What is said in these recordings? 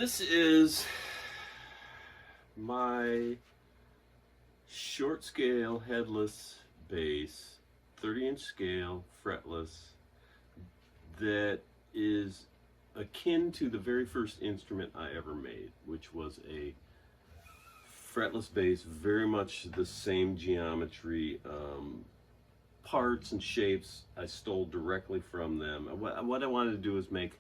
This is my short scale headless bass, 30-inch scale, fretless, that is akin to the very first instrument I ever made, which was a fretless bass, very much the same geometry, parts and shapes I stole directly from them. What I wanted to do is make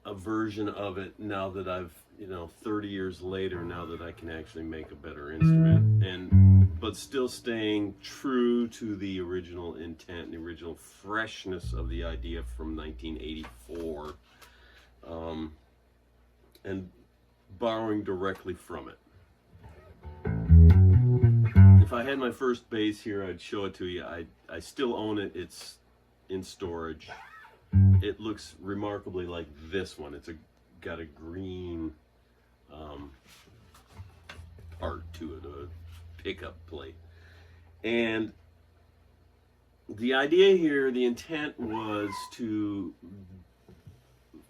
a version of it now that I've, 30 years later, now that I can actually make a better instrument, but still staying true to the original intent, the original freshness of the idea from 1984, and borrowing directly from it. If I had my first bass here, I'd show it to you. I still own it. It's in storage. It looks remarkably like this one. It's got a green part to it, a pickup plate. And the idea here, the intent was to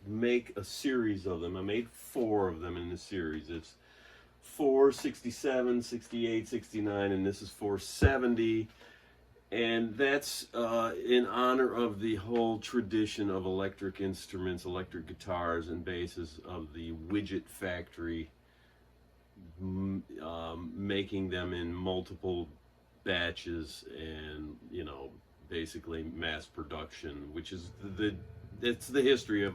make a series of them. I made 4 of them in the series. It's 4, 67, 68, 69, and this is 470. And that's in honor of the whole tradition of electric instruments, electric guitars and basses of the widget factory, making them in multiple batches and, basically mass production, which is it's the history of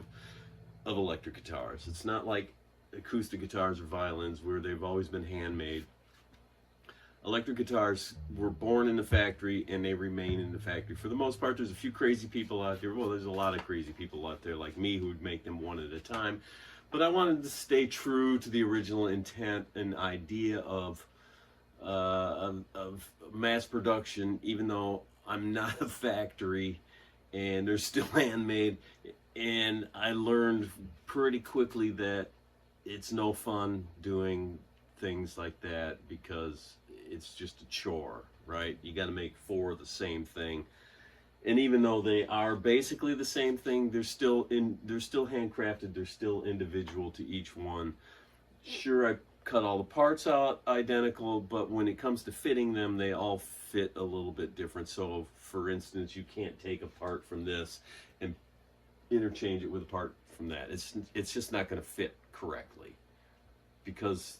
electric guitars. It's not like acoustic guitars or violins where they've always been handmade. Electric guitars were born in the factory and they remain in the factory. For the most part, there's a few crazy people out there. Well, there's a lot of crazy people out there like me who would make them one at a time. But I wanted to stay true to the original intent and idea of mass production, even though I'm not a factory and they're still handmade. And I learned pretty quickly that it's no fun doing things like that because it's just a chore, right? You got to make 4 of the same thing, and even though they are basically the same thing, they're still handcrafted. They're still individual to each one. Sure, I cut all the parts out identical, but when it comes to fitting them, they all fit a little bit different. So, for instance, you can't take a part from this and interchange it with a part from that. It's just not going to fit correctly because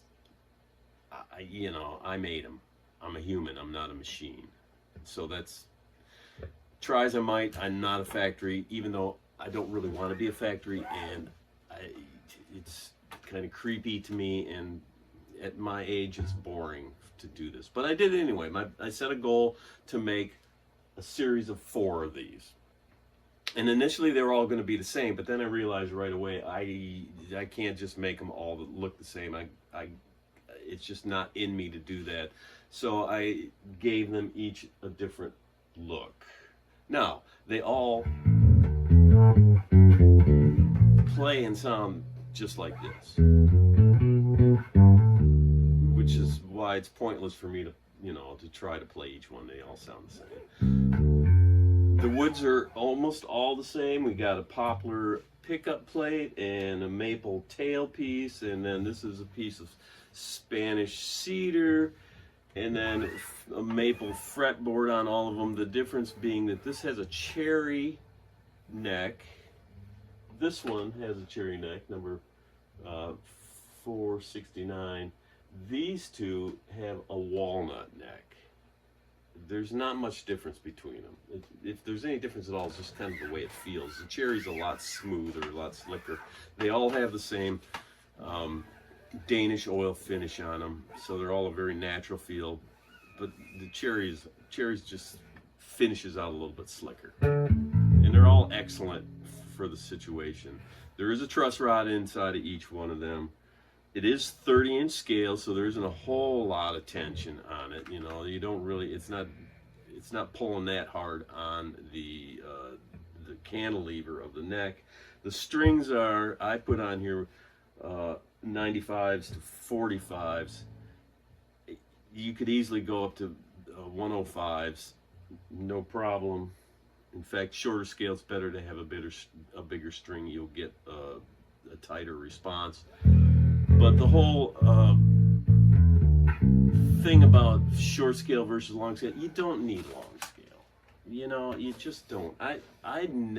I made them. I'm a human. I'm not a machine. So that's, try as I might, I'm not a factory, even though I don't really want to be a factory, and it's kind of creepy to me, and at my age, it's boring to do this. But I did it anyway. I set a goal to make a series of 4 of these. And initially they were all going to be the same, but then I realized right away I can't just make them all look the same. It's just not in me to do that. So I gave them each a different look. Now, they all play and sound just like this, which is why it's pointless for me to, to try to play each one. They all sound the same. The woods are almost all the same. We got a poplar pickup plate and a maple tailpiece, and then this is a piece of Spanish cedar, and then a maple fretboard on all of them. The difference being that this has a cherry neck. This one has a cherry neck, number 469. These two have a walnut neck. There's not much difference between them. If there's any difference at all, it's just kind of the way it feels. The cherry's a lot smoother, a lot slicker. They all have the same Danish oil finish on them, so they're all a very natural feel. But the cherries just finishes out a little bit slicker, and they're all excellent for the situation. There is a truss rod inside of each one of them. It is 30-inch scale, so there isn't a whole lot of tension on it. You don't really. It's not pulling that hard on the cantilever of the neck. The strings I put on here 95s to 45s. You could easily go up to 105s, no problem. In fact, shorter scale, it's better to have a bigger string. You'll get a tighter response. But the whole thing about short scale versus long scale, you don't need long scale. You know, you just don't. I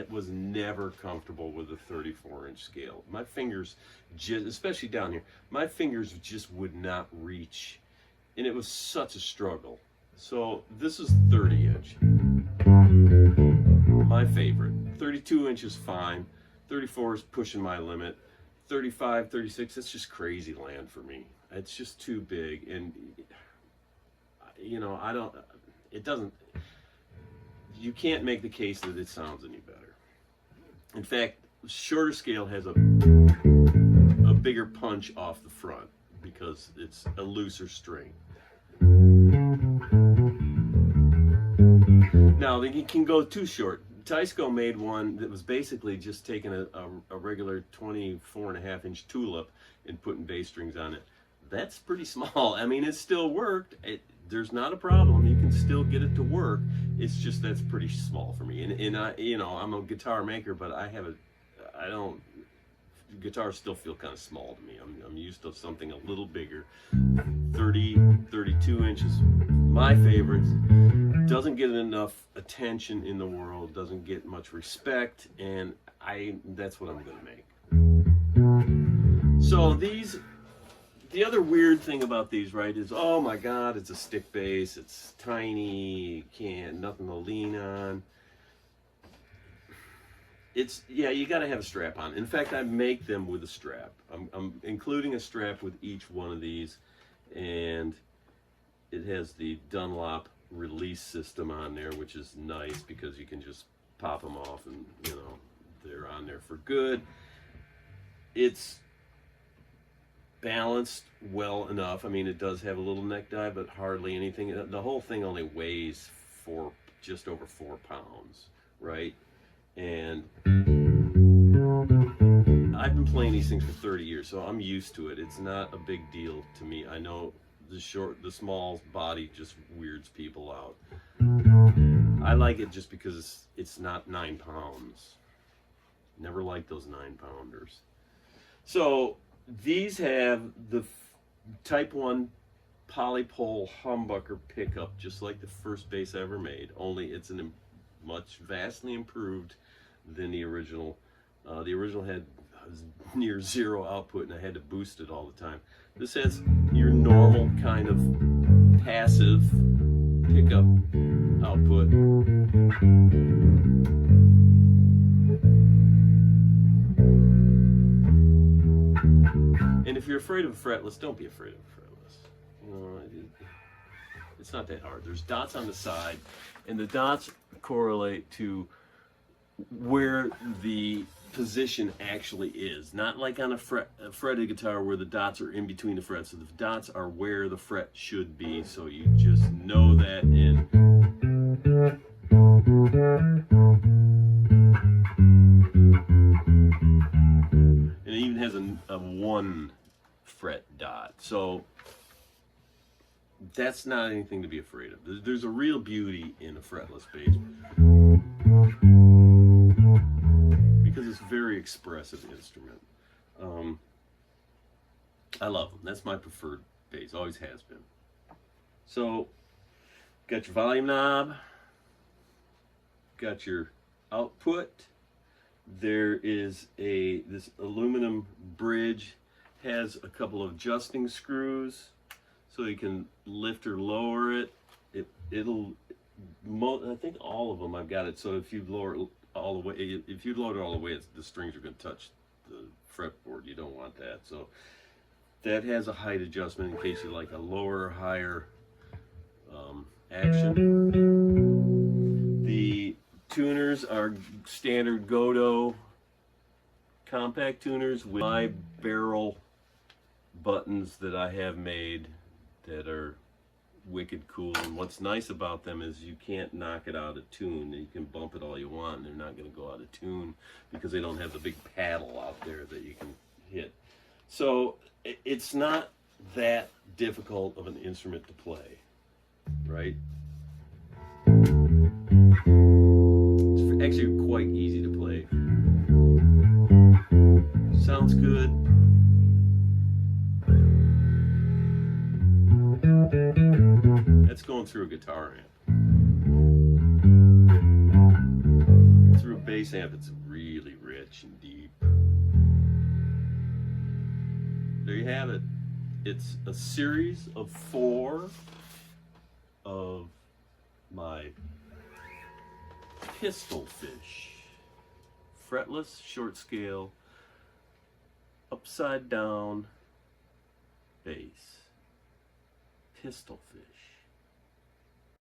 was never comfortable with a 34-inch scale. My fingers, just, especially down here, my fingers just would not reach, and it was such a struggle. So this is 30-inch, my favorite. 32 inches fine. 34 is pushing my limit. 35, 36, that's just crazy land for me. It's just too big, and you know, it doesn't, you can't make the case that it sounds any better. In fact, shorter scale has a bigger punch off the front because it's a looser string. Now, you can go too short. Tyco made one that was basically just taking a regular 24.5-inch tulip and putting bass strings on it. That's pretty small. I mean, it still worked. There's not a problem. You can still get it to work. It's just that's pretty small for me. And I, you know, I'm a guitar maker, but guitars still feel kind of small to me. I'm used to something a little bigger. 30, 32 inches, my favorites. Doesn't get enough attention in the world, doesn't get much respect, and that's what I'm gonna make. So the other weird thing about these, right, is, oh my God, it's a stick bass, it's tiny, nothing to lean on. Yeah, you gotta have a strap on. In fact, I make them with a strap. I'm including a strap with each one of these, and it has the Dunlop release system on there, which is nice because you can just pop them off and, you know, they're on there for good. It's balanced well enough. I mean, it does have a little neck dive, but hardly anything. The whole thing only weighs just over 4 pounds, right? And I've been playing these things for 30 years, so I'm used to it. It's not a big deal to me. I know the small body just weirds people out. I like it just because it's not 9 pounds. Never liked those 9-pounders. So these have the Type 1 polypole humbucker pickup, just like the first bass I ever made, only it's vastly improved than the original. The original had near zero output, and I had to boost it all the time. This has your normal kind of passive pickup output. And if you're afraid of a fretless, don't be afraid of a fretless. You know, it's not that hard. There's dots on the side, and the dots correlate to where the position actually is. Not like on a fretted guitar where the dots are in between the frets. So the dots are where the fret should be, so you just know that. And it even has a 1 fret dot. So that's not anything to be afraid of. There's a real beauty in a fretless bass because it's a very expressive instrument. I love them. That's my preferred bass, always has been. So, got your volume knob, got your output. There is this aluminum bridge, has a couple of adjusting screws so you can lift or lower it. I think all of them I've got it, so if you lower it all the way, if you load it all the way, the strings are going to touch the fretboard. You don't want that. So that has a height adjustment in case you like a lower or higher action. The tuners are standard Godot compact tuners with my barrel buttons that I have made that are wicked cool. And what's nice about them is you can't knock it out of tune. You can bump it all you want and they're not going to go out of tune because they don't have the big paddle out there that you can hit. So it's not that difficult of an instrument to play, right? It's actually quite easy to play. Sounds good. That's going through a guitar amp. Through a bass amp, it's really rich and deep. There you have it. It's a series of 4 of my pistol fish. Fretless, short scale, upside down bass. Pistol fish.